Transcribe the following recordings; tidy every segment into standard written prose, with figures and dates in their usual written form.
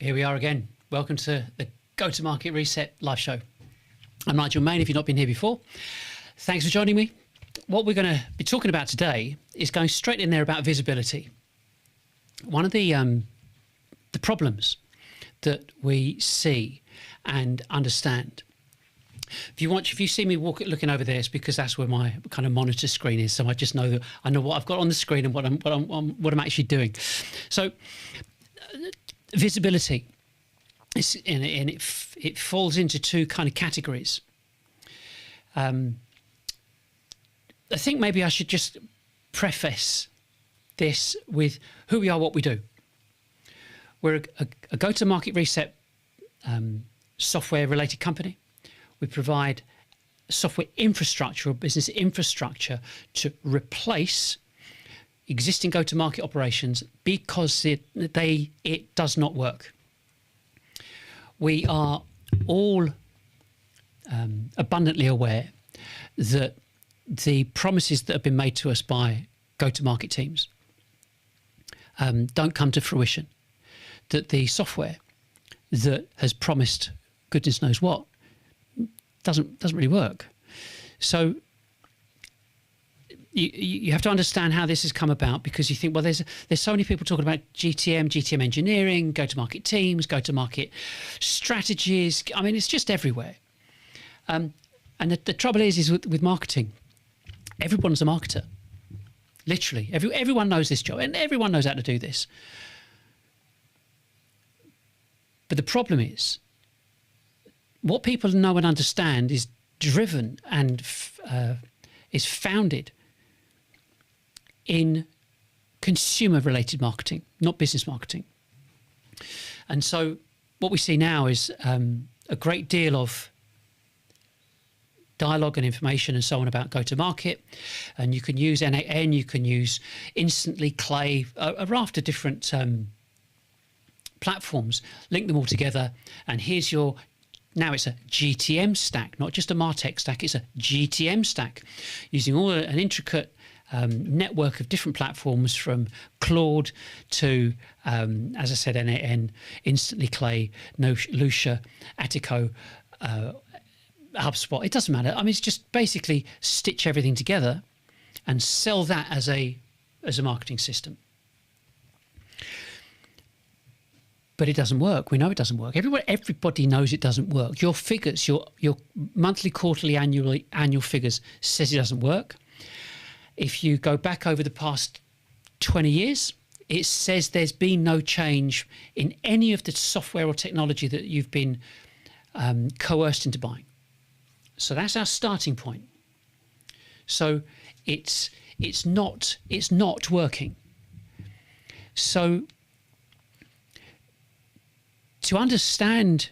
Here we are again. Welcome to the Go-to-Market Reset live show. I'm Nigel Main, if you've not been here before. Thanks for joining me. What we're going to be talking about today is going straight in there about visibility. One of the problems that we see and understand. If you see me looking over there, it's because that's where my kind of monitor screen is. So I just know that I know what I've got on the screen and what I'm actually doing. So visibility is, and it falls into two kind of categories. I think maybe I should just preface this with who we are, what we do. We're a go-to-market reset software-related company. We provide software infrastructure or business infrastructure to replace existing go-to-market operations because it does not work. We are all abundantly aware that the promises that have been made to us by go-to-market teams don't come to fruition, that the software that has promised goodness knows what doesn't really work. So you have to understand how this has come about, because you think, well, there's so many people talking about GTM engineering, go-to-market teams, go-to-market strategies. I mean, it's just everywhere. And the trouble is with marketing, everyone's a marketer. Literally, everyone knows this job, and everyone knows how to do this. But the problem is, what people know and understand is driven and is founded in consumer-related marketing, not business marketing. And so what we see now is a great deal of dialogue and information and so on about go-to-market. And you can use NAN, you can use Instantly, Clay, a raft of different platforms, link them all together, and here's your... Now it's a GTM stack, not just a MarTech stack, it's a GTM stack, using all an intricate network of different platforms, from Claude to, as I said, NAN, Instantly, Clay, Lucia, Attico, HubSpot. It doesn't matter. I mean, it's just basically stitch everything together and sell that as a marketing system. But it doesn't work. We know it doesn't work. Everybody knows it doesn't work. Your figures, your monthly, quarterly, annual figures says it doesn't work. If you go back over the past 20 years, it says there's been no change in any of the software or technology that you've been coerced into buying. So that's our starting point. So it's not working. So to understand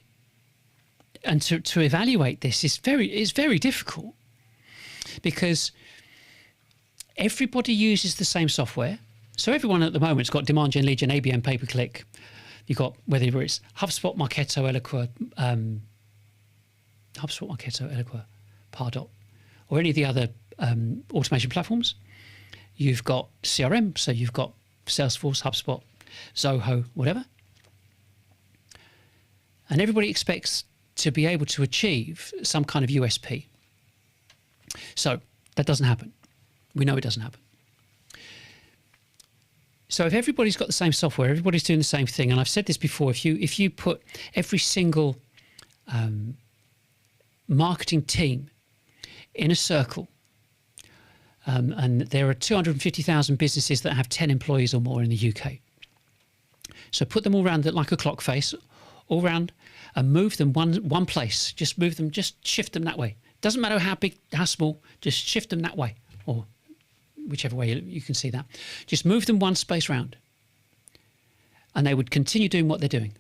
and to evaluate this is very difficult, because everybody uses the same software. So everyone at the moment's got Demand Gen, Lead Gen, ABM, pay-per-click. You've got, whether it's HubSpot, Marketo, Eloqua, Pardot, or any of the other automation platforms. You've got CRM, so you've got Salesforce, HubSpot, Zoho, whatever. And everybody expects to be able to achieve some kind of USP. So that doesn't happen. We know it doesn't happen. So if everybody's got the same software, everybody's doing the same thing, and I've said this before, if you put every single marketing team in a circle, and there are 250,000 businesses that have 10 employees or more in the UK. So put them all around like a clock face, all round, and move them one place. Just move them, just shift them that way. Doesn't matter how big, how small, just shift them that way, or whichever way you can see that. Just move them one space round, and they would continue doing what they're doing,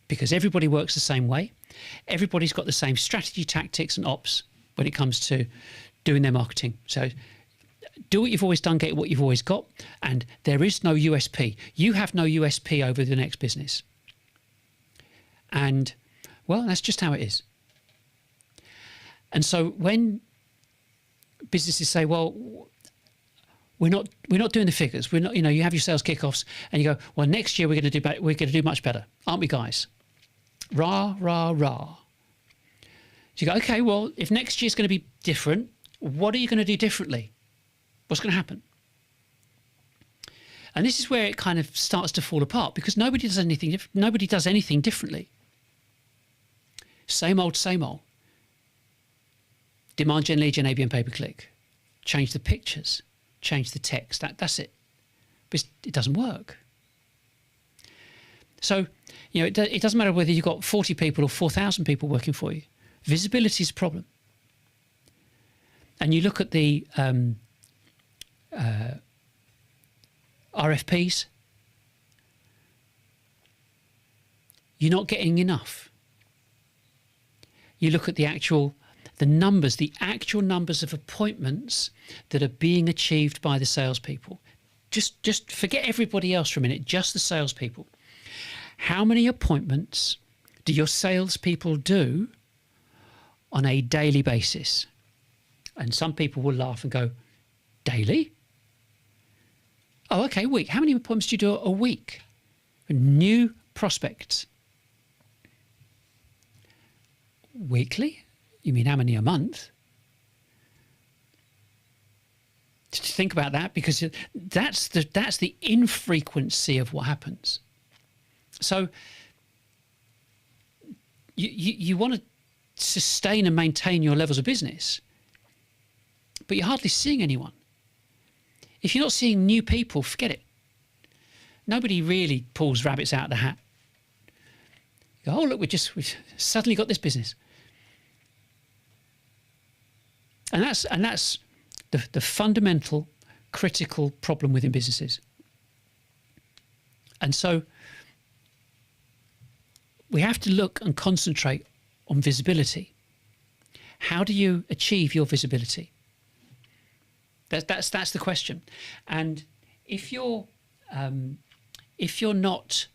because everybody works the same way. Everybody's got the same strategy, tactics, and ops when it comes to doing their marketing. So do what you've always done, get what you've always got, and there is no USP. You have no USP over the next business. And, well, that's just how it is. And so when businesses say, well, we're not doing the figures. We're not, you have your sales kickoffs and you go, well, next year we're going to do much better, aren't we, guys? Rah, rah, rah. So you go, okay, well, if next year's going to be different, what are you going to do differently? What's going to happen? And this is where it kind of starts to fall apart, because nobody does anything differently. Same old, same old. Demand gen, lead gen, ABM, pay-per-click. Change the pictures, change the text. That's it. But it doesn't work. So, it doesn't matter whether you've got 40 people or 4,000 people working for you. Visibility is a problem. And you look at the RFPs, you're not getting enough. You look at the actual numbers of appointments that are being achieved by the salespeople. Just forget everybody else for a minute, just the salespeople. How many appointments do your salespeople do on a daily basis? And some people will laugh and go, daily? Oh, okay, week. How many appointments do you do a week? New prospects. Weekly? You mean how many a month? Just think about that, because that's the infrequency of what happens. So you want to sustain and maintain your levels of business, but you're hardly seeing anyone. If you're not seeing new people, forget it. Nobody really pulls rabbits out of the hat. You go, oh, look, we've suddenly got this business. And that's the fundamental, critical problem within businesses. And so we have to look and concentrate on visibility. How do you achieve your visibility? That's the question. And if you're not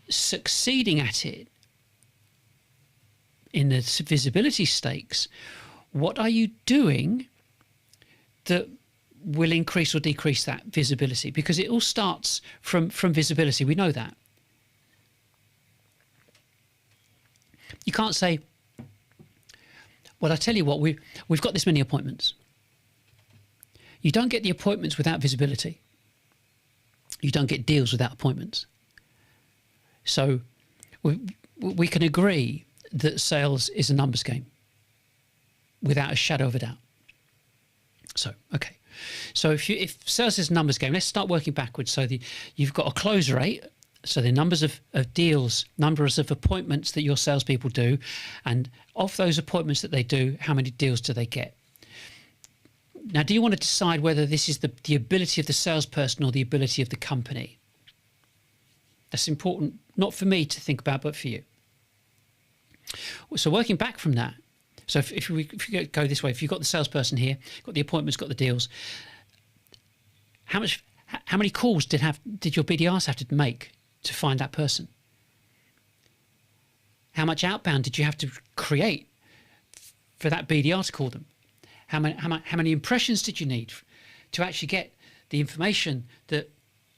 succeeding at it in the visibility stakes, what are you doing that will increase or decrease that visibility? Because it all starts from visibility. We know that. You can't say, well, I tell you what, we've got this many appointments. You don't get the appointments without visibility. You don't get deals without appointments. So we can agree that sales is a numbers game without a shadow of a doubt. So, okay. So if sales is a numbers game, let's start working backwards. So you've got a close rate, so the numbers of deals, numbers of appointments that your salespeople do, and of those appointments that they do, how many deals do they get? Now, do you want to decide whether this is the ability of the salesperson or the ability of the company? That's important, not for me to think about, but for you. So working back from that, so if you go this way, if you've got the salesperson here, got the appointments, got the deals, how many calls did your BDRs have to make to find that person? How much outbound did you have to create for that BDR to call them? How many impressions did you need to actually get the information that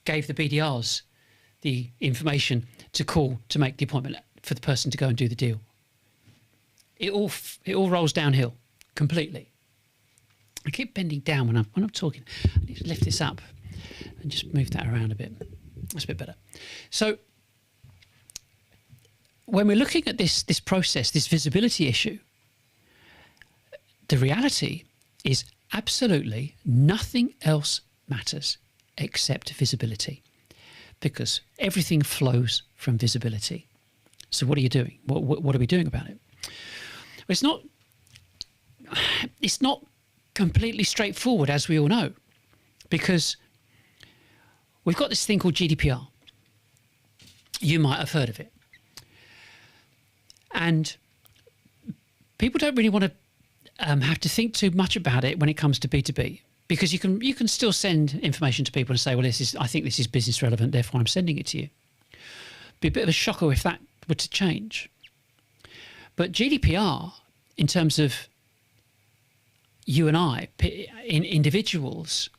gave the BDRs the information to call to make the appointment for the person to go and do the deal? It all rolls downhill completely. I keep bending down when I'm talking. I need to lift this up and just move that around a bit. That's a bit better. So when we're looking at this process, this visibility issue, the reality is absolutely nothing else matters except visibility, because everything flows from visibility. So what are you doing? What are we doing about it? Well, it's not completely straightforward, as we all know, because we've got this thing called GDPR. You might have heard of it. And people don't really want to have to think too much about it when it comes to B2B, because you can still send information to people and say, well, I think this is business relevant, therefore I'm sending it to you. Be a bit of a shocker if that were to change. But GDPR, in terms of you and I, individuals,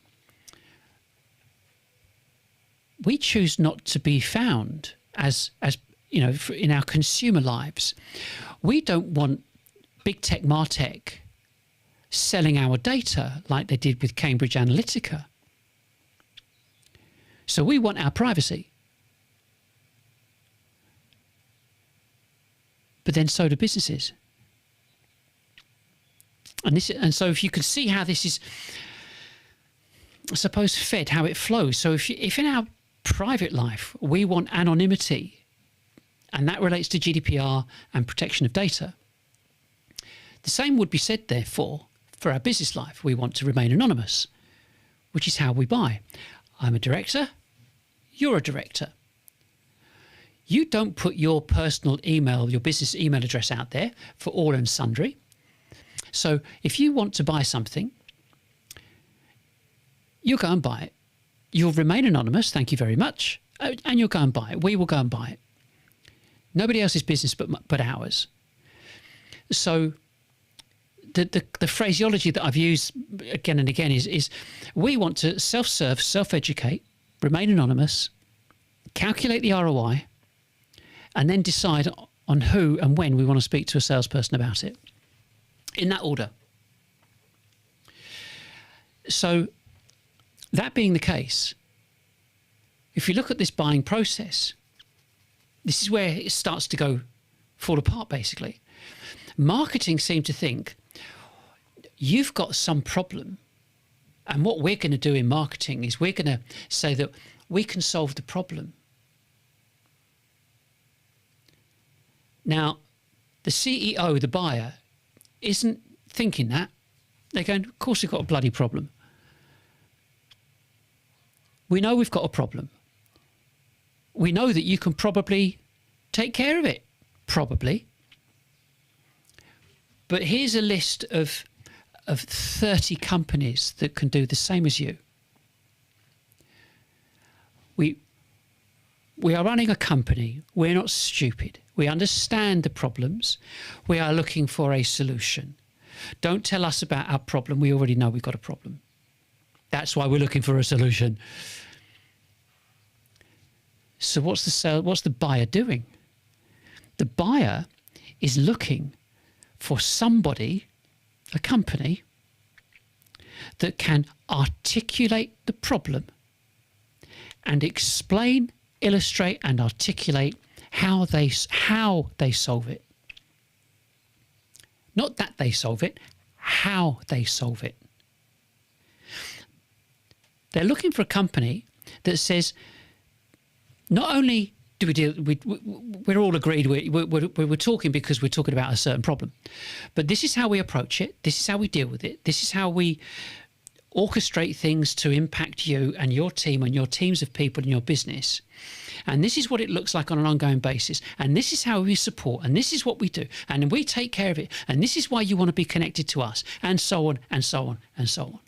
we choose not to be found as you know, in our consumer lives. We don't want big tech, MarTech, selling our data like they did with Cambridge Analytica. So we want our privacy. But then so do businesses. And so if you can see how this is, I suppose, fed, how it flows. So if in our private life we want anonymity, and that relates to GDPR and protection of data, the same would be said, therefore, for our business life. We want to remain anonymous, which is how we buy. I'm a director, you're a director. You don't put your personal email, your business email address out there for all and sundry. So if you want to buy something, you'll go and buy it. You'll remain anonymous, thank you very much, and you'll go and buy it. We will go and buy it. Nobody else's business but ours. So the phraseology that I've used again and again is we want to self-serve, self-educate, remain anonymous, calculate the ROI, and then decide on who and when we want to speak to a salesperson about it. In that order. So that being the case, if you look at this buying process, this is where it starts to fall apart, basically. Marketing seem to think you've got some problem, and what we're going to do in marketing is we're going to say that we can solve the problem. Now, the CEO, the buyer, isn't thinking that. They're going, of course we've got a bloody problem. We know we've got a problem. We know that you can probably take care of it. Probably. But here's a list of 30 companies that can do the same as you. We are running a company. We're not stupid. We understand the problems. We are looking for a solution. Don't tell us about our problem. We already know we've got a problem. That's why we're looking for a solution. So what's the buyer doing? The buyer is looking for somebody, a company, that can articulate the problem and explain, illustrate and articulate how they solve it. Not that they solve it, how they solve it. They're looking for a company that says, not only do we deal, we're all agreed we're talking because we're talking about a certain problem, but this is how we approach it, this is how we deal with it, this is how we orchestrate things to impact you and your team and your teams of people in your business. And this is what it looks like on an ongoing basis. And this is how we support. And this is what we do. And we take care of it. And this is why you want to be connected to us. And so on, and so on, and so on.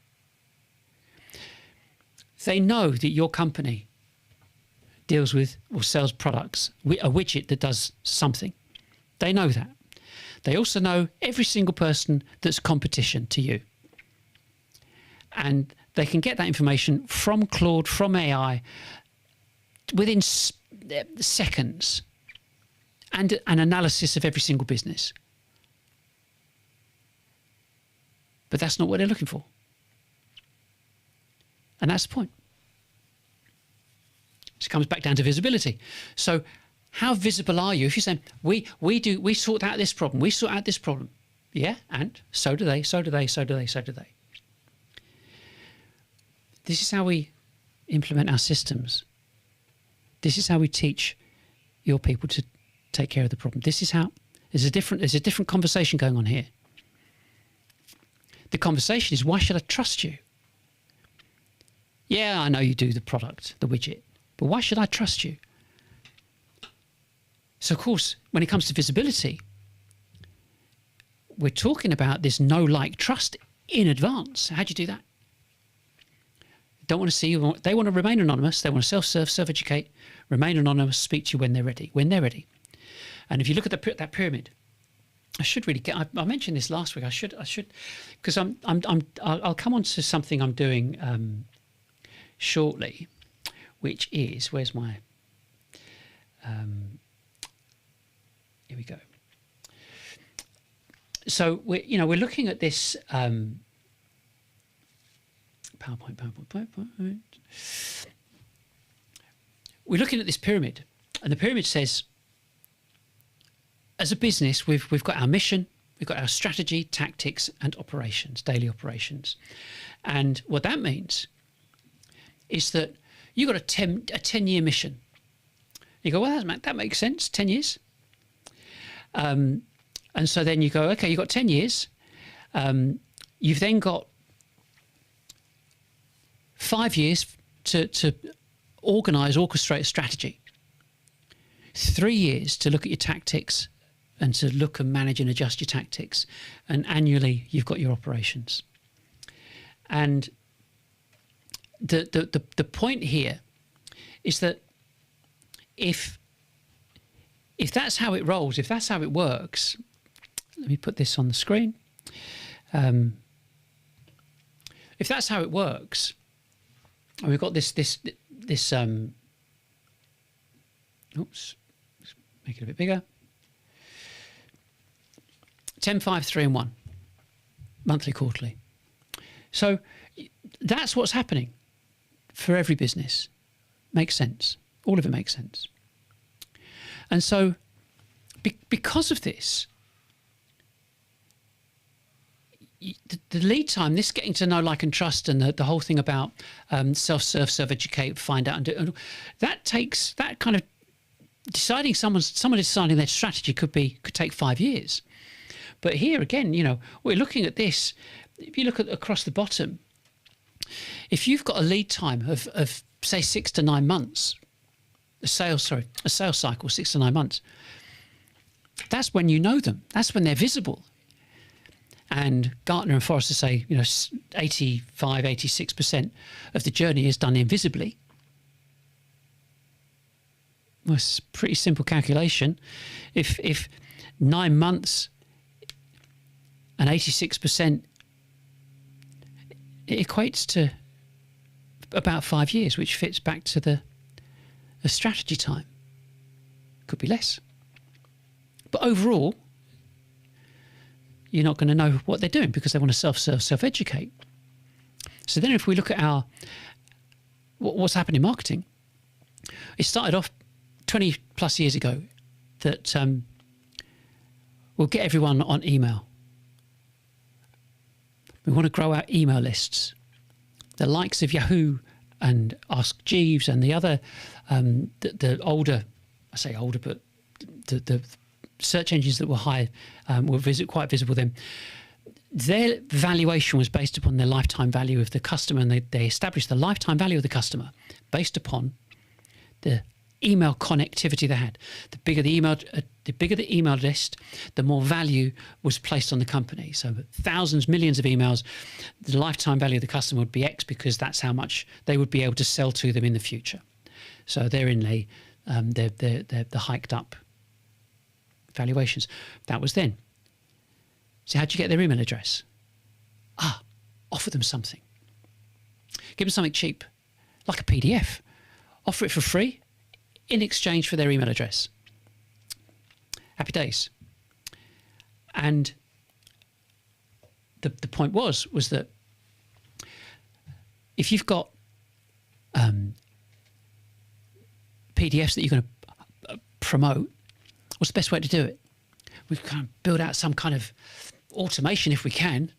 They know that your company deals with or sells products, a widget that does something. They know that. They also know every single person that's competition to you. And they can get that information from Claude, from AI, within seconds, and an analysis of every single business. But that's not what they're looking for. And that's the point. So it comes back down to visibility. So how visible are you? If you're saying, we sort out this problem, we sort out this problem. Yeah, and so do they, so do they, so do they, so do they. This is how we implement our systems. This is how we teach your people to take care of the problem. This is how, there's a different conversation going on here. The conversation is, why should I trust you? Yeah, I know you do the product, the widget, but why should I trust you? So of course, when it comes to visibility, we're talking about this know, like, trust in advance. How do you do that? Don't want to see you. They want to remain anonymous. They want to self-serve, self-educate, remain anonymous, speak to you when they're ready. When they're ready. And if you look at that pyramid, I should really get. I mentioned this last week. I should, because I'll come on to something I'm doing shortly, which is, where's my? Here we go. So we're looking at this PowerPoint. We're looking at this pyramid, and the pyramid says, as a business, we've got our mission, we've got our strategy, tactics, and operations, daily operations. And what that means is that you've got a 10-year mission. You go, well, that makes sense, 10 years. And so then you go, okay, you've got 10 years. You've then got 5 years to orchestrate a strategy. 3 years to look at your tactics and to look and manage and adjust your tactics. And annually, you've got your operations. And the point here is that if that's how it rolls, if that's how it works, let me put this on the screen. If that's how it works, and we've got this oops, let's make it a bit bigger. 10, 5, 3 and 1, monthly, quarterly. So that's what's happening for every business. Makes sense. All of it makes sense. And so because of this, the lead time, this getting to know, like, and trust, and the whole thing about self-serve, self-educate, find out, and do, that takes, that kind of deciding, someone deciding their strategy could take 5 years. But here again, we're looking at this. If you look at across the bottom, if you've got a lead time of say 6 to 9 months, a sales cycle 6 to 9 months, that's when you know them. That's when they're visible. And Gartner and Forrester say, 85, 86% of the journey is done invisibly. Well, it's a pretty simple calculation. If 9 months and 86%, it equates to about 5 years, which fits back to the strategy time. Could be less. But overall, you're not going to know what they're doing because they want to self-serve, self-educate. So then if we look at what's happened in marketing, it started off 20 plus years ago that we'll get everyone on email. We want to grow our email lists. The likes of Yahoo and Ask Jeeves and the other, the older, I say older, but the search engines that were high, were quite visible then. Their valuation was based upon their lifetime value of the customer, and they established the lifetime value of the customer based upon the email connectivity they had. The bigger the email list, the more value was placed on the company. So thousands, millions of emails, the lifetime value of the customer would be X because that's how much they would be able to sell to them in the future. So therein lay the hiked up valuations. That was then. So how'd you get their email address? Offer them something. Give them something cheap, like a PDF. Offer it for free in exchange for their email address. Happy days. And the point was that if you've got PDFs that you're going to promote, what's the best way to do it? We kind of build out some kind of automation if we can.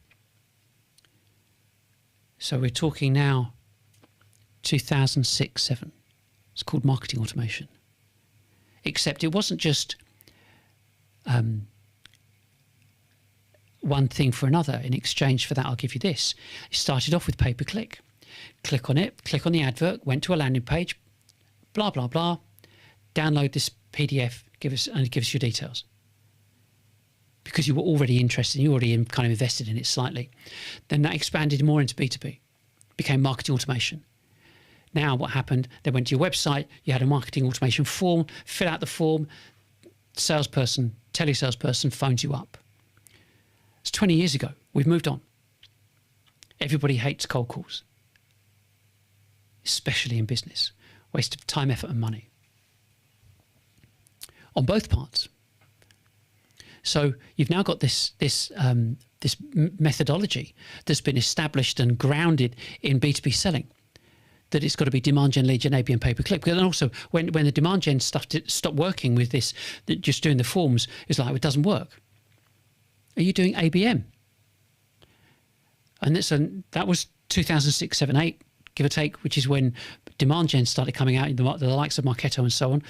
So we're talking now 2006-07. It's called marketing automation. Except it wasn't just one thing for another. In exchange for that, I'll give you this. It started off with pay-per-click. Click on it, click on the advert, went to a landing page, blah, blah, blah. Download this PDF, give us your details. Because you were already interested, you already kind of invested in it slightly. Then that expanded more into B2B, became marketing automation. Now what happened, they went to your website, you had a marketing automation form, fill out the form, salesperson, telesalesperson phones you up. It's 20 years ago. We've moved on. Everybody hates cold calls, especially in business. Waste of time, effort and money on both parts. So you've now got this methodology that's been established and grounded in B2B selling, that it's got to be demand gen, lead gen, ABM, pay-per-click. And also when the demand gen stuff stopped working with this, just doing the forms, it's like, it doesn't work. Are you doing ABM? And that was 2006, 7, 8, give or take, which is when demand gen started coming out, the likes of Marketo and so on.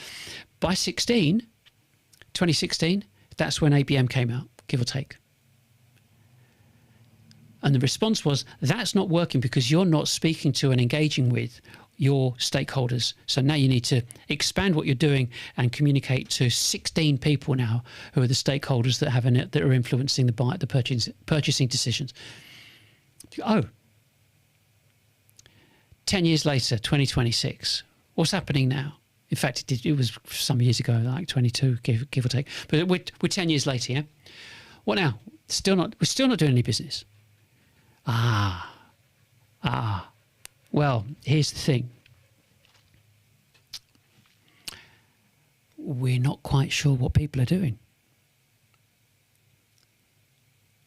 By 2016, that's when ABM came out, give or take. And the response was, that's not working because you're not speaking to and engaging with your stakeholders. So now you need to expand what you're doing and communicate to 16 people now who are the stakeholders that are influencing the purchasing decisions. Oh, 10 years later, 2026, what's happening now? In fact, it was some years ago, like 22, give or take. But we're 10 years later, yeah? What now? We're still not doing any business. Well, here's the thing. We're not quite sure what people are doing.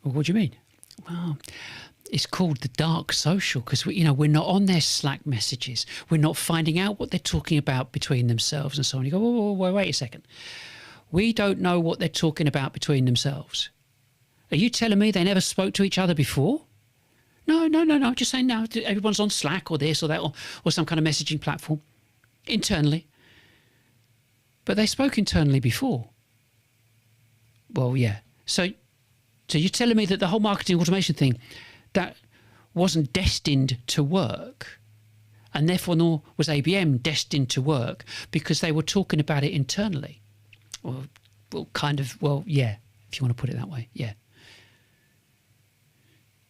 Well, what do you mean? Well, it's called the dark social because we're not on their Slack messages. We're not finding out what they're talking about between themselves and so on. You go, whoa, wait a second. We don't know what they're talking about between themselves. Are you telling me they never spoke to each other before? No. I'm just saying now everyone's on Slack or this or that or some kind of messaging platform internally. But they spoke internally before. Well, yeah. So you're telling me that the whole marketing automation thing, that wasn't destined to work, and therefore nor was ABM destined to work because they were talking about it internally? Well, yeah, if you want to put it that way, yeah.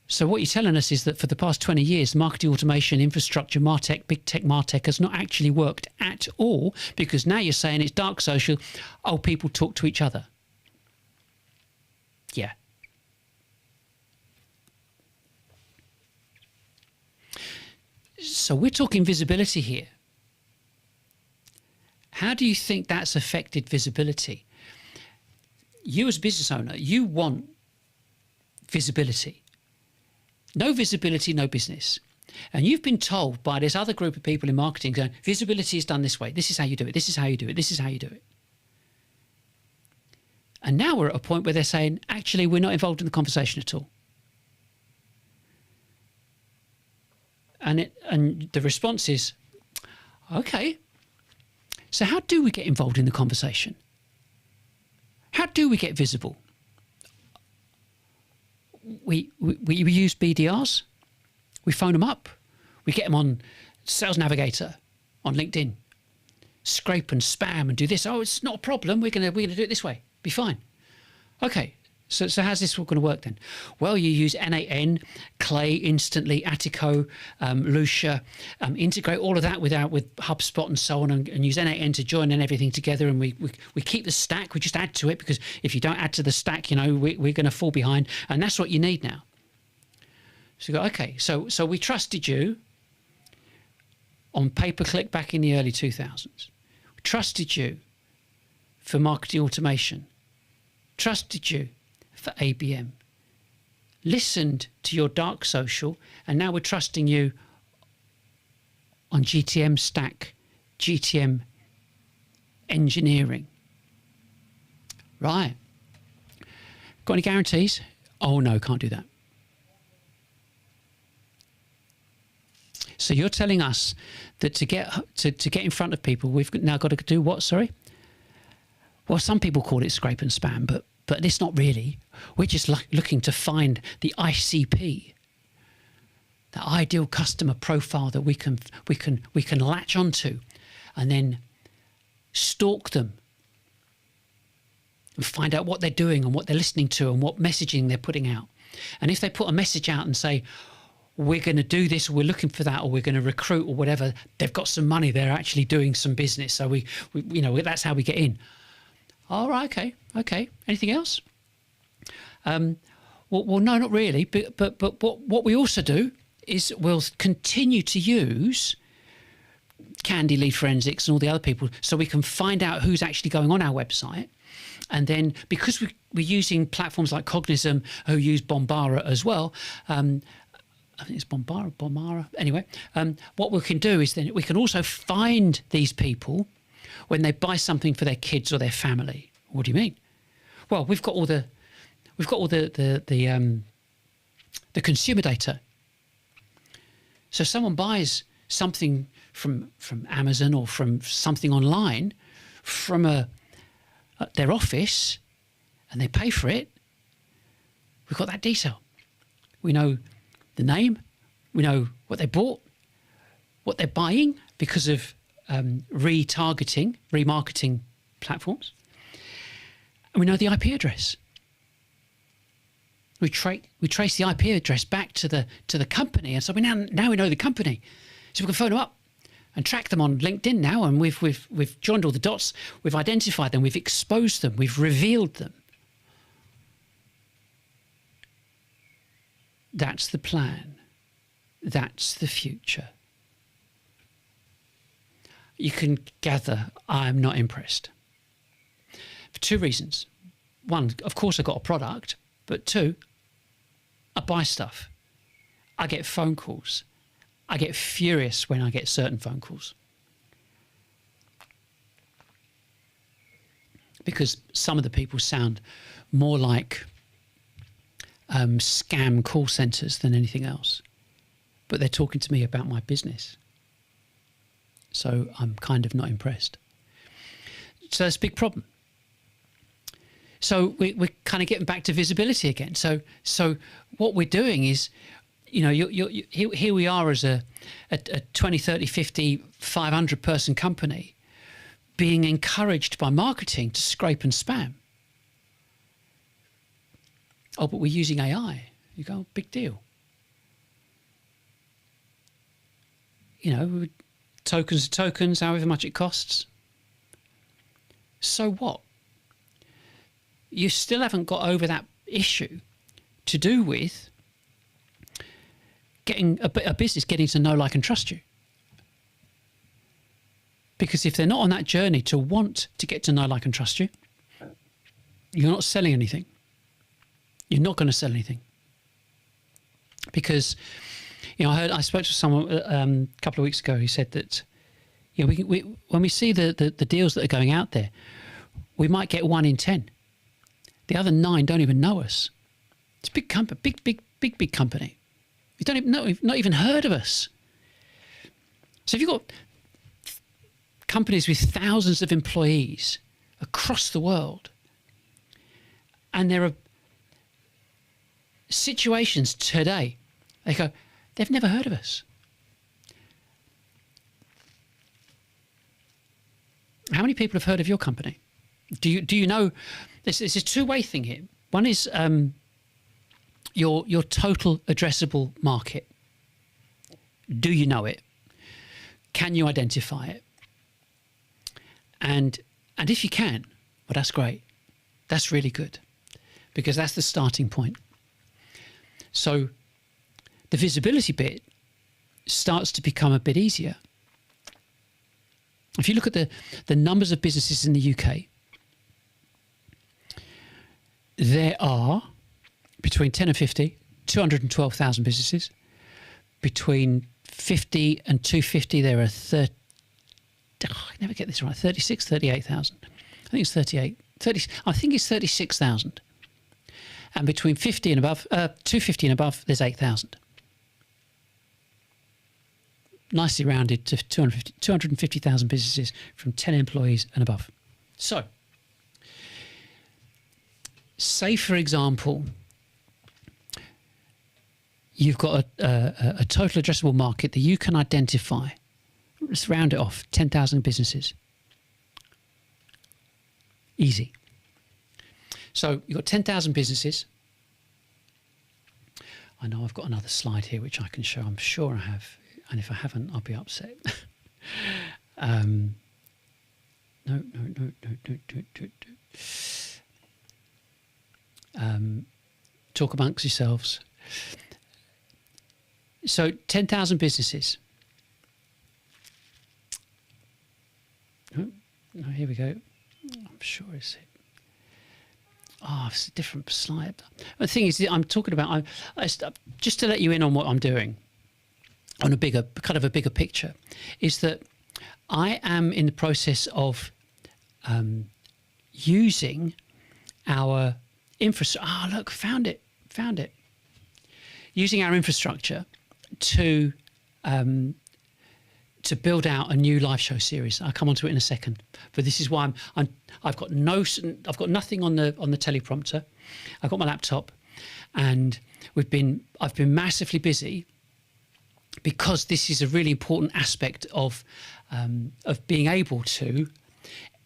So what you're telling us is that for the past 20 years, marketing automation, infrastructure, MarTech, big tech, MarTech has not actually worked at all because now you're saying it's dark social. Oh, people talk to each other. Yeah. So we're talking visibility here. How do you think that's affected visibility? You as a business owner, you want visibility. No visibility, no business. And you've been told by this other group of people in marketing going, visibility is done this way. This is how you do it. This is how you do it. This is how you do it. And now we're at a point where they're saying, actually, we're not involved in the conversation at all. And the response is, okay, so how do we get involved in the conversation? How do we get visible? We use BDRs. We phone them up. We get them on Sales Navigator, on LinkedIn. Scrape and spam and do this. Oh, it's not a problem. We're gonna do it this way. Be fine. Okay. So how's this all going to work then? Well, you use N8N, Clay, Instantly, Attico, Lucia, integrate all of that with HubSpot and so on, and use N8N to join and everything together. And we keep the stack. We just add to it because if you don't add to the stack, we're going to fall behind. And that's what you need now. So you go, okay, so we trusted you on pay-per-click back in the early 2000s. We trusted you for marketing automation. Trusted you for ABM, listened to your dark social, and now we're trusting you on GTM stack, GTM engineering. Right. Got any guarantees? Oh no, can't do that. So you're telling us that to get in front of people, we've now got to do what? Sorry. Well, some people call it scrape and spam, but it's not really. We're just looking to find the ICP, the ideal customer profile that we can latch onto, and then stalk them and find out what they're doing and what they're listening to and what messaging they're putting out. And if they put a message out and say, we're going to do this, or we're looking for that, or we're going to recruit, or whatever, they've got some money, they're actually doing some business. So we that's how we get in. All right, okay. Anything else? Well, no, not really. But what we also do is we'll continue to use Candy, Lead Forensics, and all the other people, so we can find out who's actually going on our website. And then, because we're using platforms like Cognism, who use Bombara as well, I think it's Bombara. Anyway, what we can do is then we can also find these people when they buy something for their kids or their family. What do you mean? Well, we've got all the consumer data. So someone buys something from Amazon or from something online from their office, and they pay for it. We've got that detail. We know the name. We know what they bought, what they're buying because of remarketing platforms, and we know the IP address. We trace the IP address back to the company, and so now we know the company, so we can phone them up and track them on LinkedIn now, and we've joined all the dots, we've identified them, we've exposed them, we've revealed them. That's the plan. That's the future. You can gather I'm not impressed. For two reasons. One, of course I got a product, but two, I buy stuff. I get phone calls. I get furious when I get certain phone calls. Because some of the people sound more like scam call centres than anything else. But they're talking to me about my business. So I'm kind of not impressed. So that's a big problem. So we're kind of getting back to visibility again. So what we're doing is, here we are as a 20, 30, 50, 500 person company being encouraged by marketing to scrape and spam. Oh, but we're using AI. You go, big deal. Tokens are tokens, however much it costs. So what? You still haven't got over that issue to do with getting a business getting to know, like, and trust you. Because if they're not on that journey to want to get to know, like, and trust you, you're not selling anything. You're not going to sell anything. Because, I spoke to someone a couple of weeks ago who said that, when we see the deals that are going out there, we might get 1 in 10. The other 9 don't even know us. It's a big company, big company. You don't even know, you've not even heard of us. So if you've got companies with thousands of employees across the world, and there are situations today, they go, they've never heard of us. How many people have heard of your company? Do you know? It's a two-way thing here. One is your total addressable market. Do you know it? Can you identify it? And if you can, well, that's great. That's really good, because that's the starting point. So the visibility bit starts to become a bit easier. If you look at the numbers of businesses in the UK, there are between 10 and 50, 212,000 businesses. Between 50 and 250, there are I never get this right, 36, 38,000. I think it's 36,000. And between 50 and above, 250 and above, there's 8,000. Nicely rounded to 250,000 businesses from 10 employees and above. So, say, for example, you've got a total addressable market that you can identify. Let's round it off, 10,000 businesses. Easy. So you've got 10,000 businesses. I know I've got another slide here which I can show. I'm sure I have. And if I haven't, I'll be upset. No. talk amongst yourselves. So 10,000 businesses. Oh, here we go. I'm sure it's it. Oh, it's a different slide. The thing is, I'm talking about, just to let you in on what I'm doing on a bigger picture, is that I am in the process of using our infrastructure. Ah, look, found it. Using our infrastructure to build out a new live show series. I'll come on to it in a second, but this is why I've got nothing on the teleprompter. I've got my laptop, and I've been massively busy because this is a really important aspect of being able to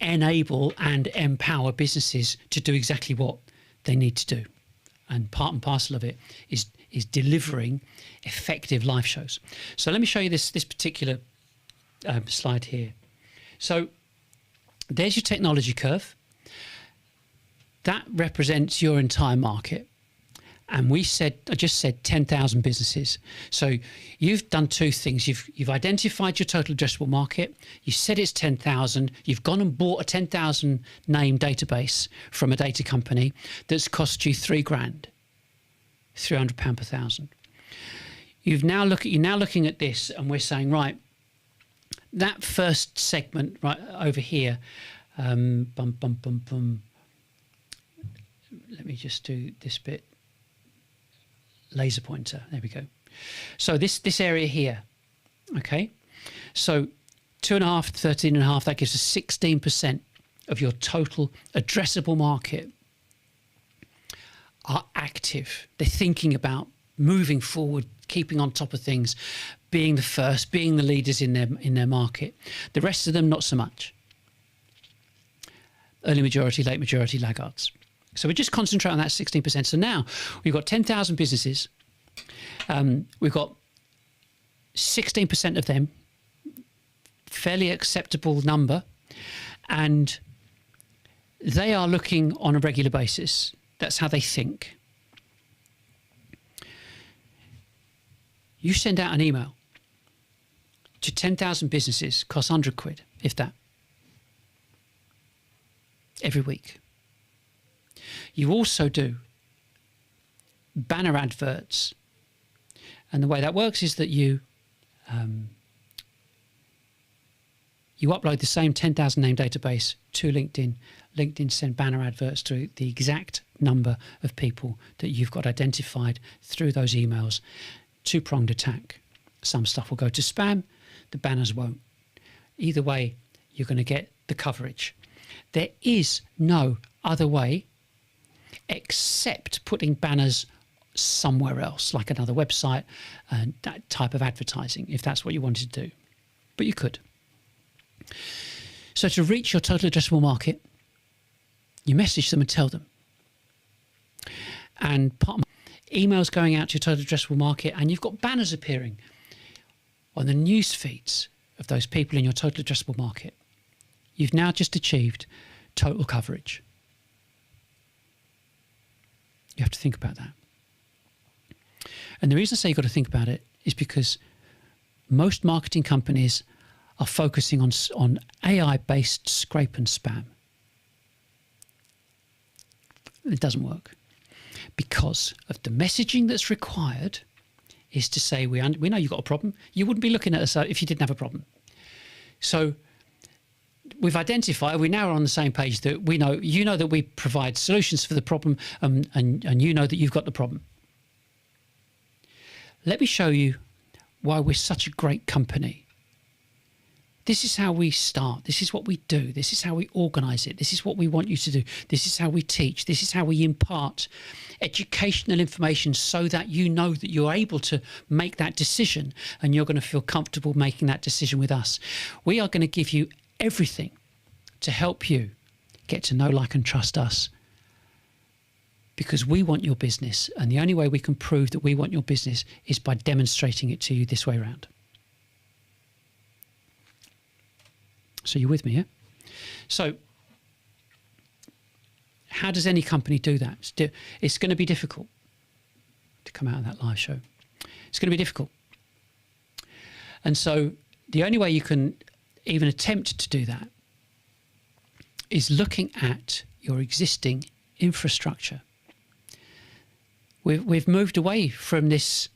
enable and empower businesses to do exactly what they need to do, and part and parcel of it is delivering effective live shows. So let me show you this particular slide here. So there's your technology curve. That represents your entire market. And I just said 10,000 businesses. So you've done two things. You've identified your total addressable market. You said it's 10,000. You've gone and bought a 10,000 name database from a data company that's cost you £3,000, £300 per thousand. You're now looking at this, and we're saying, right, that first segment right over here, let me just do this bit. Laser pointer, there we go. So this area here, okay, so 2.5 to 13.5, that gives us 16% of your total addressable market are active. They're thinking about moving forward, keeping on top of things, being the first, being the leaders in their market. The rest of them, not so much. Early majority, late majority, laggards. So we just concentrate on that 16%. So now we've got 10,000 businesses. We've got 16% of them, fairly acceptable number, and they are looking on a regular basis. That's how they think. You send out an email to 10,000 businesses, costs £100, if that, every week. You also do banner adverts, and the way that works is that you upload the same 10,000 name database to LinkedIn. LinkedIn send banner adverts to the exact number of people that you've got identified through those emails. Two-pronged attack. Some stuff will go to spam, the banners won't. Either way, you're going to get the coverage. There is no other way except putting banners somewhere else, like another website and that type of advertising, if that's what you wanted to do. But you could. So to reach your total addressable market, you message them and tell them. And part of emails going out to your total addressable market, and you've got banners appearing on the news feeds of those people in your total addressable market. You've now just achieved total coverage. You have to think about that. And the reason I say you've got to think about it is because most marketing companies are focusing on AI-based scrape and spam. It doesn't work because of the messaging that's required is to say, we know you've got a problem. You wouldn't be looking at us if you didn't have a problem. So we've identified, we now are on the same page that we know, you know that we provide solutions for the problem, and you know that you've got the problem. Let me show you why we're such a great company. This is how we start. This is what we do. This is how we organise it. This is what we want you to do. This is how we teach. This is how we impart educational information so that you know that you're able to make that decision and you're going to feel comfortable making that decision with us. We are going to give you everything to help you get to know, like, and trust us, because we want your business, and the only way we can prove that we want your business is by demonstrating it to you this way around. So you're with me, yeah? So how does any company do that? It's going to be difficult. to come out of that live show. It's going to be difficult. And so the only way you can even attempt to do that is looking at your existing infrastructure. We've moved away from this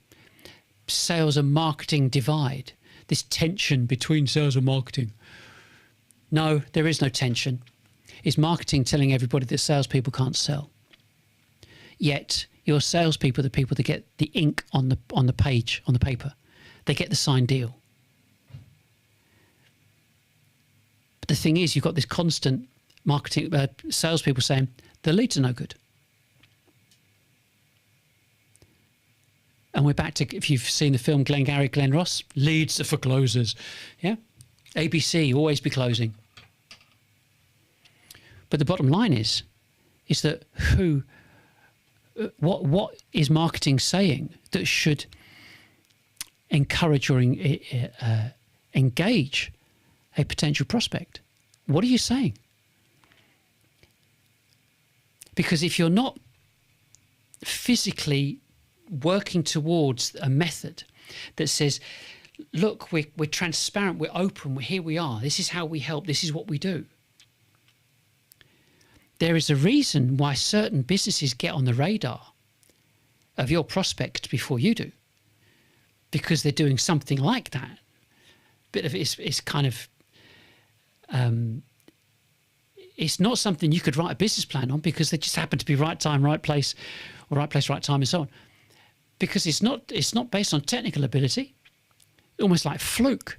sales and marketing divide, this tension between sales and marketing. No, there is no tension. It's marketing telling everybody that salespeople can't sell. Yet your salespeople are the people that get the ink on the page, on the paper. They get the signed deal. But the thing is, you've got this constant marketing salespeople saying the leads are no good. And we're back to, if you've seen the film Glengarry Glen Ross, leads are for closers. Yeah, ABC, always be closing. But the bottom line is that what is marketing saying that should encourage or engage a potential prospect? What are you saying? Because if you're not physically working towards a method that says, look, we're transparent, we're open, here we are, this is how we help, this is what we do. There is a reason why certain businesses get on the radar of your prospects before you do, because they're doing something like that. Bit of it's kind of it's not something you could write a business plan on, because they just happen to be right time, right place, or right place, right time, and so on. Because it's not based on technical ability, almost like fluke,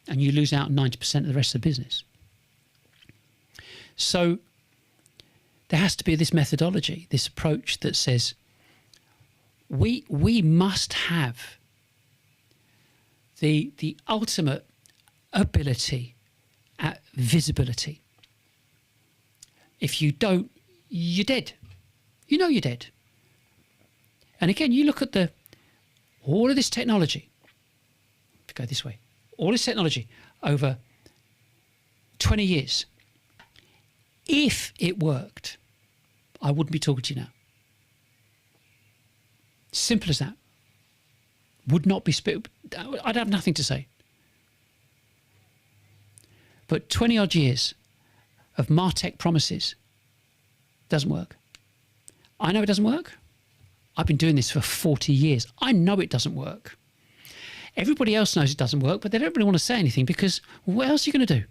and you lose out on 90% of the rest of the business. So there has to be this methodology, this approach that says we must have the ultimate ability at visibility. If you don't, you're dead. You know you're dead. And again, you look at all of this technology. Go this way. All this technology over 20 years. If it worked, I wouldn't be talking to you now. Simple as that. Would not be I'd have nothing to say. But 20 odd years of Martech promises doesn't work. I know it doesn't work. I've been doing this for 40 years. I know it doesn't work. Everybody else knows it doesn't work, but they don't really want to say anything, because what else are you going to do?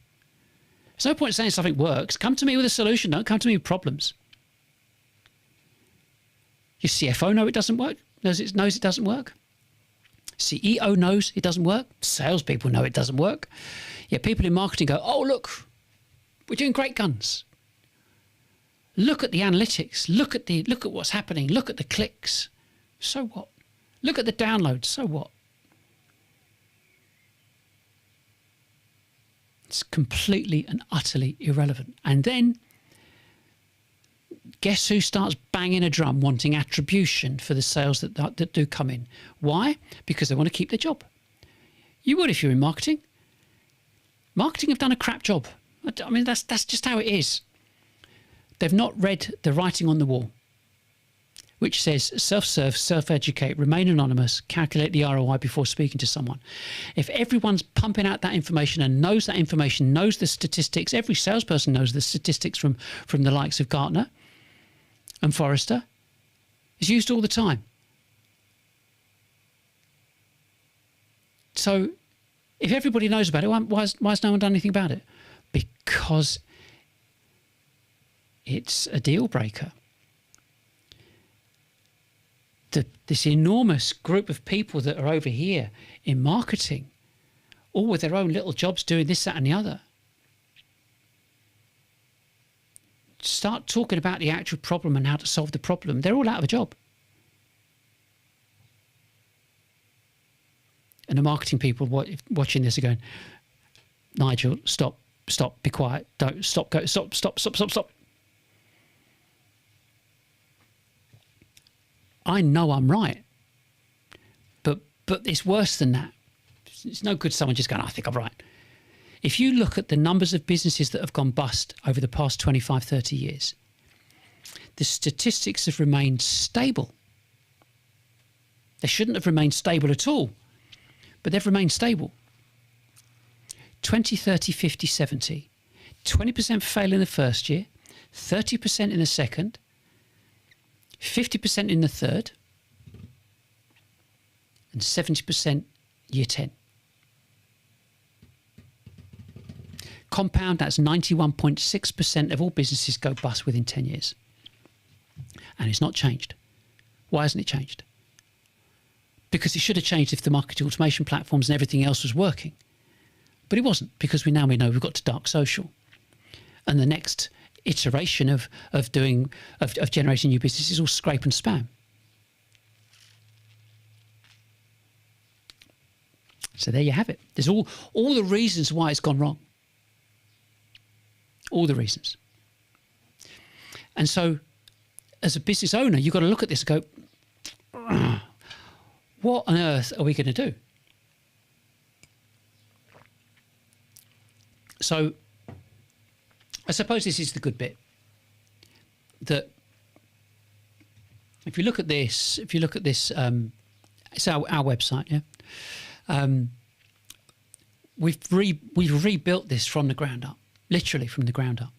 There's no point saying something works. Come to me with a solution. Don't come to me with problems. Your CFO knows it doesn't work. Knows it doesn't work. CEO knows it doesn't work. Salespeople know it doesn't work. Yet people in marketing go, oh, look, we're doing great guns. Look at the analytics. Look at what's happening. Look at the clicks. So what? Look at the downloads. So what? It's completely and utterly irrelevant. And then guess who starts banging a drum wanting attribution for the sales that do come in? Why? Because they want to keep their job. You would if you're in marketing. Marketing have done a crap job. I mean, that's just how it is. They've not read the writing on the wall, which says self-serve, self-educate, remain anonymous, calculate the ROI before speaking to someone. If everyone's pumping out that information and knows that information, knows the statistics, every salesperson knows the statistics from the likes of Gartner and Forrester, it's used all the time. So if everybody knows about it, why has no one done anything about it? Because it's a deal breaker. This enormous group of people that are over here in marketing, all with their own little jobs doing this, that and the other. Start talking about the actual problem and how to solve the problem. They're all out of a job. And the marketing people watching this are going, Nigel, stop, be quiet, don't, stop. I know I'm right, but it's worse than that. It's no good someone just going, I think I'm right. If you look at the numbers of businesses that have gone bust over the past 25, 30 years, the statistics have remained stable. They shouldn't have remained stable at all, but they've remained stable. 20, 30, 50, 70. 20% fail in the first year, 30% in the second, 50% in the third, and 70% year 10. Compound, that's 91.6% of all businesses go bust within 10 years. And it's not changed. Why hasn't it changed? Because it should have changed if the marketing automation platforms and everything else was working. But it wasn't, because we know we've got to dark social. And the next iteration of generating new business is all scrape and spam. So there you have it. There's all the reasons why it's gone wrong. All the reasons. And so, as a business owner, you've got to look at this and go, what on earth are we going to do? So, I suppose this is the good bit. That if you look at this, it's our website, yeah. We've rebuilt this from the ground up, literally from the ground up.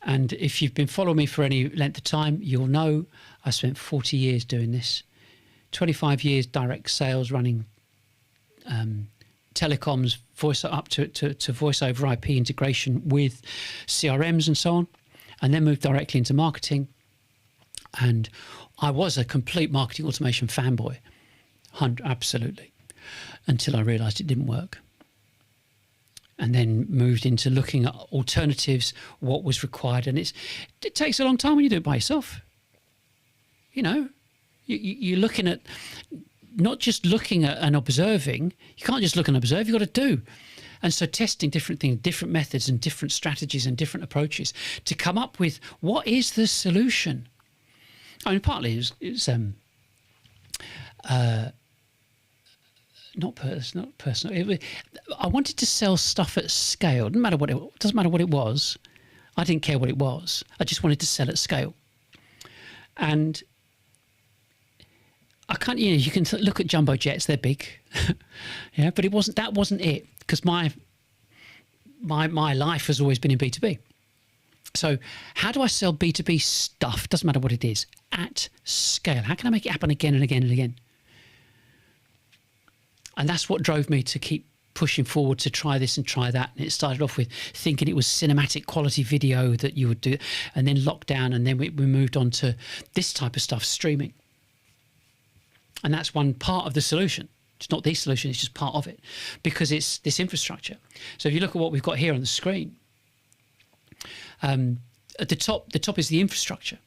And if you've been following me for any length of time, you'll know I spent 40 years doing this. 25 years direct sales, running telecoms, voice up to voice over IP integration with CRMs and so on, and then moved directly into marketing. And I was a complete marketing automation fanboy, absolutely, until I realised it didn't work. And then moved into looking at alternatives, what was required. And it takes a long time when you do it by yourself. You know, you're looking at, not just looking at and observing. You can't just look and observe, you've got to do. And so testing different things, different methods and different strategies and different approaches to come up with what is the solution. I mean, partly it's not personal. I wanted to sell stuff at scale. Doesn't matter what it was. I didn't care what it was. I just wanted to sell at scale. And I can't. You can look at jumbo jets; they're big, yeah. But that wasn't it, because my life has always been in B2B. So how do I sell B2B stuff? Doesn't matter what it is, at scale. How can I make it happen again and again and again? And that's what drove me to keep pushing forward to try this and try that. And it started off with thinking it was cinematic quality video that you would do, and then lockdown, and then we moved on to this type of stuff, streaming. And that's one part of the solution. It's not the solution, it's just part of it, because it's this infrastructure. So if you look at what we've got here on the screen, at the top is the infrastructure.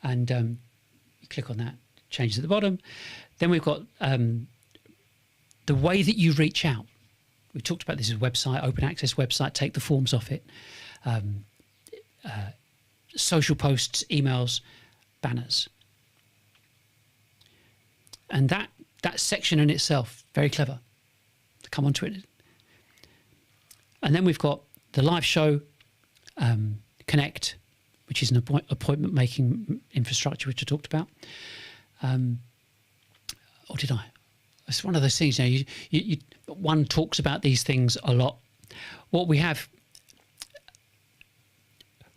And you click on that, changes at the bottom. Then we've got the way that you reach out. We talked about this as a website, open access website, take the forms off it. Social posts, emails, banners. And that section in itself, very clever. Come on to it. And then we've got the live show, Connect, which is an appointment making infrastructure, which I talked about. Or did I? It's one of those things. You know, one talks about these things a lot. What we have,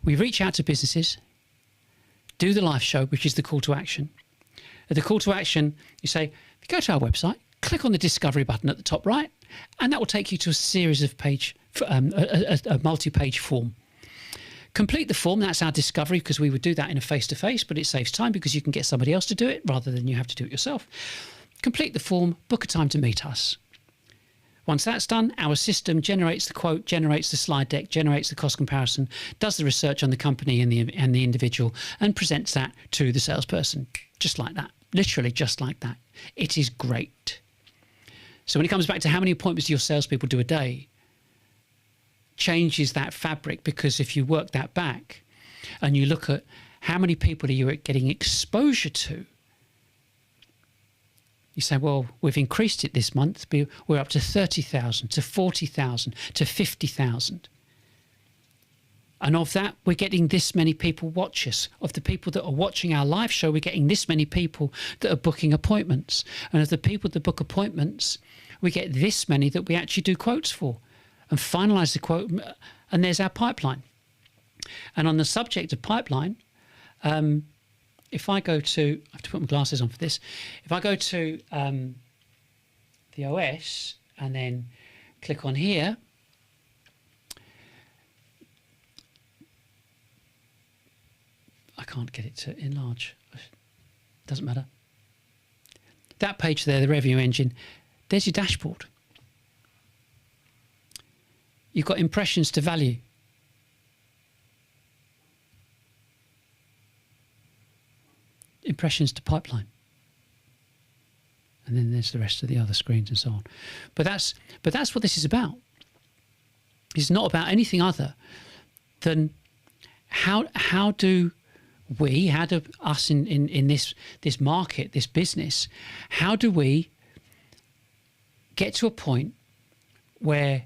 we reach out to businesses, do the live show, which is the call to action. At the call to action, you say, if you go to our website, click on the discovery button at the top right, and that will take you to a series of a multi-page form. Complete the form. That's our discovery, because we would do that in a face-to-face, but it saves time because you can get somebody else to do it rather than you have to do it yourself. Complete the form, book a time to meet us. Once that's done, our system generates the quote, generates the slide deck, generates the cost comparison, does the research on the company and the individual, and presents that to the salesperson. Just like that. Literally just like that. It is great. So when it comes back to how many appointments do your salespeople do a day, changes that fabric, because if you work that back and you look at how many people are you getting exposure to, you say, well, we've increased it this month. We're up to 30,000, to 40,000, to 50,000. And of that, we're getting this many people watch us. Of the people that are watching our live show, we're getting this many people that are booking appointments. And of the people that book appointments, we get this many that we actually do quotes for and finalise the quote. And there's our pipeline. And on the subject of pipeline, if I go to, I have to put my glasses on for this. If I go to the OS and then click on here, I can't get it to enlarge. Doesn't matter. That page there, the revenue engine, there's your dashboard. You've got impressions to value. Impressions to pipeline. And then there's the rest of the other screens and so on. But that's what this is about. It's not about anything other than how do us in this market, this business, how do we get to a point where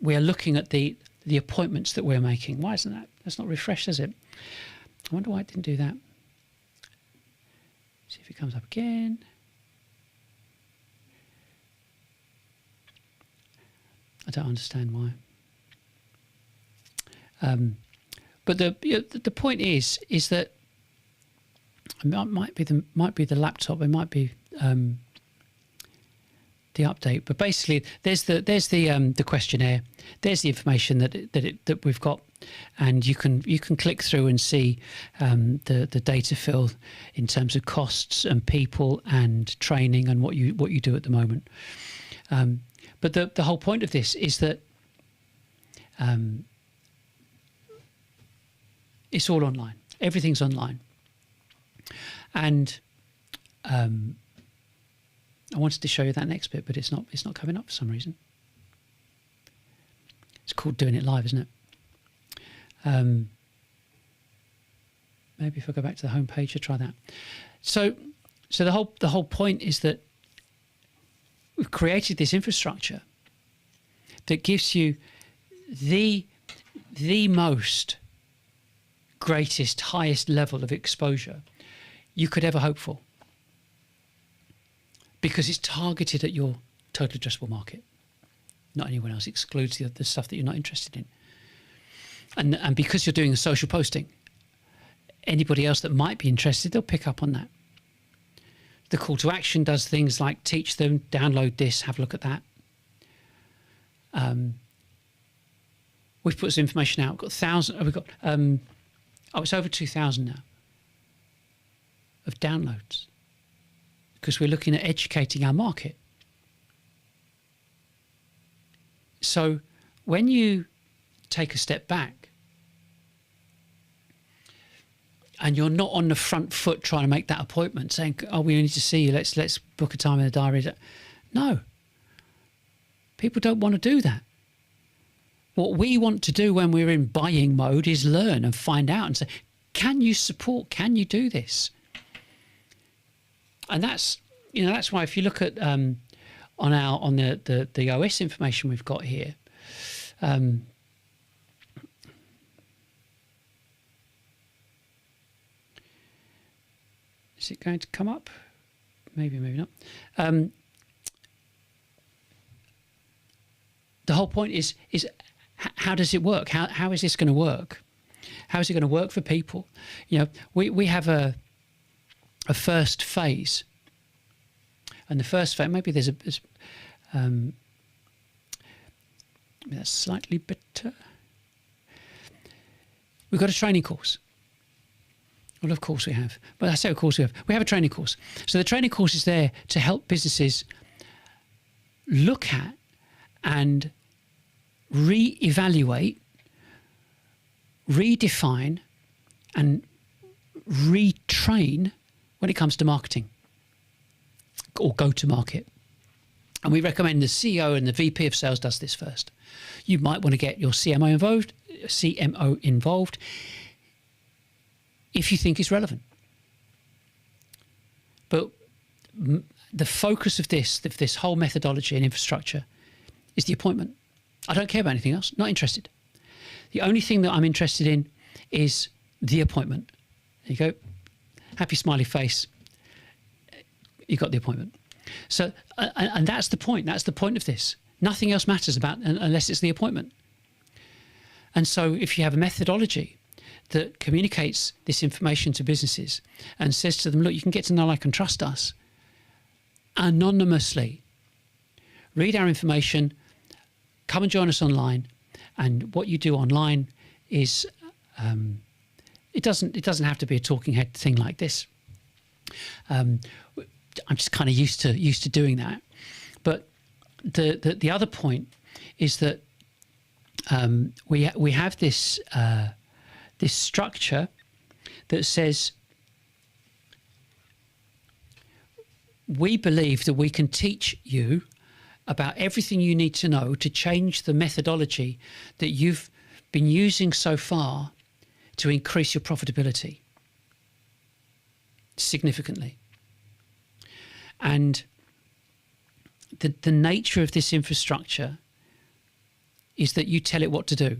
we are looking at the appointments that we're making? Why isn't that? That's not refreshed, is it? I wonder why it didn't do that. See if it comes up again. I don't understand why. But the point is that it might be the laptop, it might be the update. But basically, there's the questionnaire. There's the information that we've got, and you can click through and see the data fill in terms of costs and people and training and what you do at the moment. But the whole point of this is that it's all online. Everything's online. And I wanted to show you that next bit, but it's not coming up for some reason. It's called doing it live, isn't it? Maybe if I go back to the home page, I'll try that. So the whole point is that we've created this infrastructure that gives you the most greatest, highest level of exposure you could ever hope for, because it's targeted at your total addressable market, not anyone else. It excludes the stuff that you're not interested in, and because you're doing a social posting, anybody else that might be interested, they'll pick up on that. The call to action does things like teach them, download this, have a look at that. We've put some information out. We've got 1,000. We've got it's over 2,000 now of downloads, because we're looking at educating our market. So when you take a step back and you're not on the front foot trying to make that appointment, saying, "Oh, we need to see you. Let's book a time in the diary." No, people don't want to do that. What we want to do when we're in buying mode is learn and find out and say, "Can you support? Can you do this?" And that's why if you look at on the OS information we've got here. Is it going to come up? Maybe, maybe not. The whole point is how does it work? How is this going to work? How is it going to work for people? We have a first phase, and the first phase, maybe there's maybe that's slightly better. We've got a training course. Well, of course we have. But I say, of course we have. We have a training course. So the training course is there to help businesses look at and re-evaluate, redefine, and retrain when it comes to marketing or go-to-market. And we recommend the CEO and the VP of sales does this first. You might want to get your CMO involved if you think it's relevant. But the focus of this whole methodology and infrastructure is the appointment. I don't care about anything else. Not interested. The only thing that I'm interested in is the appointment. There you go. Happy smiley face. You got the appointment. So, and that's the point. That's the point of this. Nothing else matters about unless it's the appointment. And so if you have a methodology that communicates this information to businesses and says to them, look, you can get to know, like, and trust us anonymously. Read our information, come and join us online. And what you do online is, it doesn't have to be a talking head thing like this. I'm just kind of used to doing that. But the other point is that we have this this structure that says we believe that we can teach you about everything you need to know to change the methodology that you've been using so far to increase your profitability significantly. And the nature of this infrastructure is that you tell it what to do.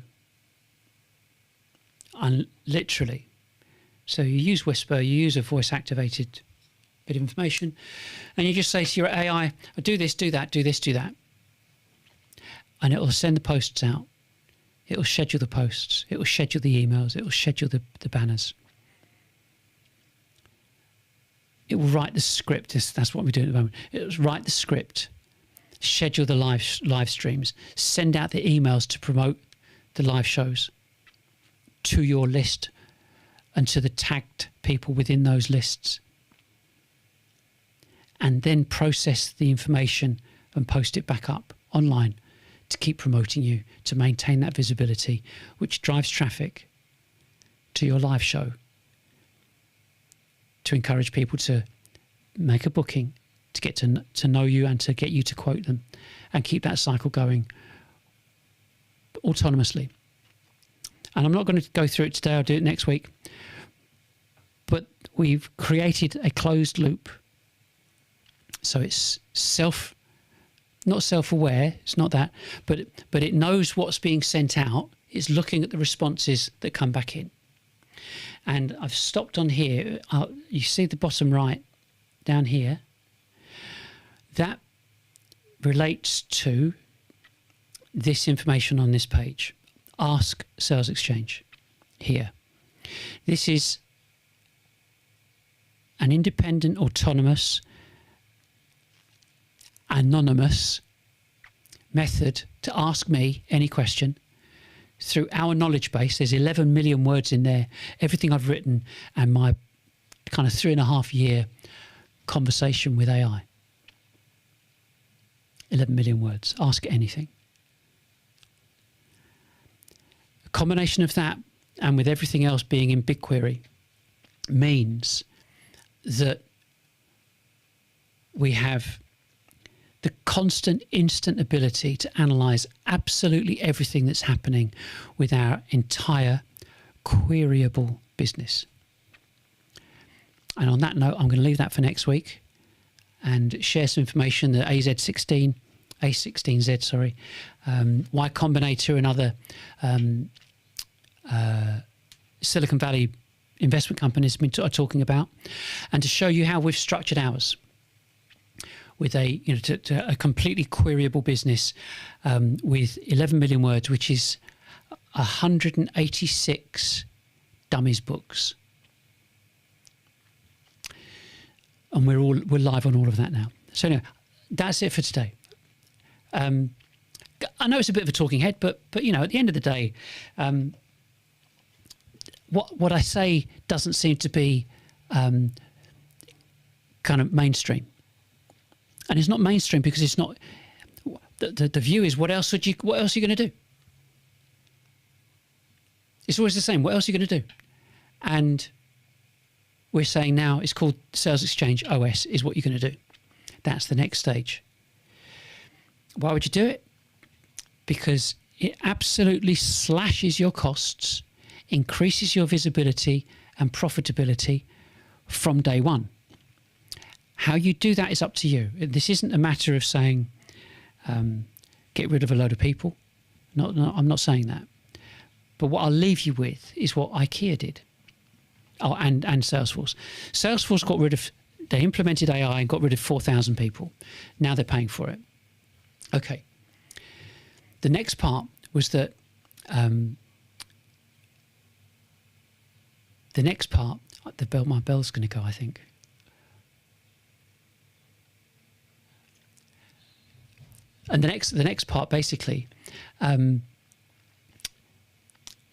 And literally. So you use Whisper, you use a voice-activated bit of information, and you just say to your AI, do this, do that, do this, do that. And it will send the posts out. It will schedule the posts. It will schedule the emails. It will schedule the banners. It will write the script. That's what we're doing at the moment. It will write the script, schedule the live streams, send out the emails to promote the live shows to your list and to the tagged people within those lists, and then process the information and post it back up online to keep promoting you, to maintain that visibility, which drives traffic to your live show, to encourage people to make a booking, to get to know you and to get you to quote them, and keep that cycle going autonomously. And I'm not going to go through it today, I'll do it next week. But we've created a closed loop. So it's not self-aware, it's not that, but it knows what's being sent out. It's looking at the responses that come back in. And I've stopped on here. You see the bottom right down here? That relates to this information on this page. Ask Sales Exchange here. This is an independent, autonomous, anonymous method to ask me any question through our knowledge base. There's 11 million words in there, everything I've written and my kind of 3.5 year conversation with AI. 11 million words. Ask anything. A combination of that and with everything else being in BigQuery means that we have the constant, instant ability to analyze absolutely everything that's happening with our entire queryable business. And on that note, I'm going to leave that for next week and share some information that A16Z, sorry, Y Combinator and other Silicon Valley investment companies are talking about, and to show you how we've structured ours with a a completely queryable business with 11 million words, which is 186 dummies books, and we're live on all of that now. So anyway, that's it for today. I know it's a bit of a talking head, but at the end of the day, what I say doesn't seem to be kind of mainstream. And it's not mainstream because it's not. The view is, what else are you going to do? It's always the same. What else are you going to do? And we're saying now it's called Sales Exchange OS is what you're going to do. That's the next stage. Why would you do it? Because it absolutely slashes your costs, increases your visibility and profitability from day one. How you do that is up to you. This isn't a matter of saying, get rid of a load of people, I'm not saying that. But what I'll leave you with is what IKEA did. Oh, and Salesforce. Salesforce they implemented AI and got rid of 4,000 people. Now they're paying for it. Okay. The next part was that my bell's going to go, I think. And the next part basically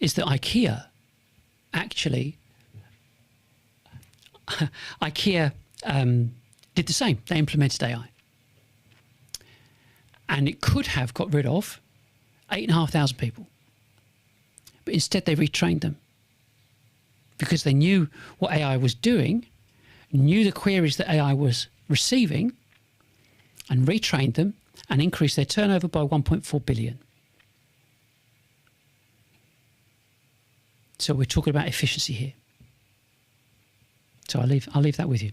is that IKEA actually did the same. They implemented AI, and it could have got rid of 8,500 people, but instead they retrained them because they knew what AI was doing, knew the queries that AI was receiving, and retrained them and increased their turnover by 1.4 billion. So we're talking about efficiency here. So I'll leave that with you.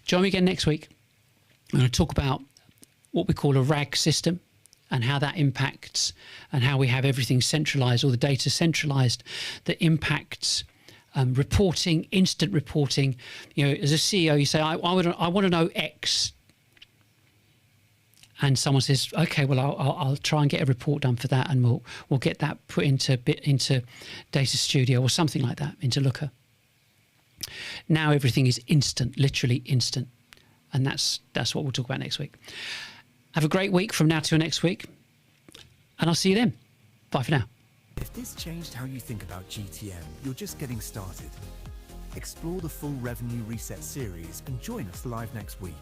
Join me again next week. I'm going to talk about what we call a RAG system and how that impacts, and how we have everything centralized, all the data centralized, that impacts reporting, instant reporting. You know, as a CEO, you say, I want to know X. And someone says, okay, well, I'll try and get a report done for that, and we'll get that put into Data Studio or something like that, into Looker. Now everything is instant, literally instant, and that's what we'll talk about next week. Have a great week from now till next week, and I'll see you then. Bye for now. If this changed how you think about GTM, you're just getting started. Explore the full Revenue Reset series and join us live next week.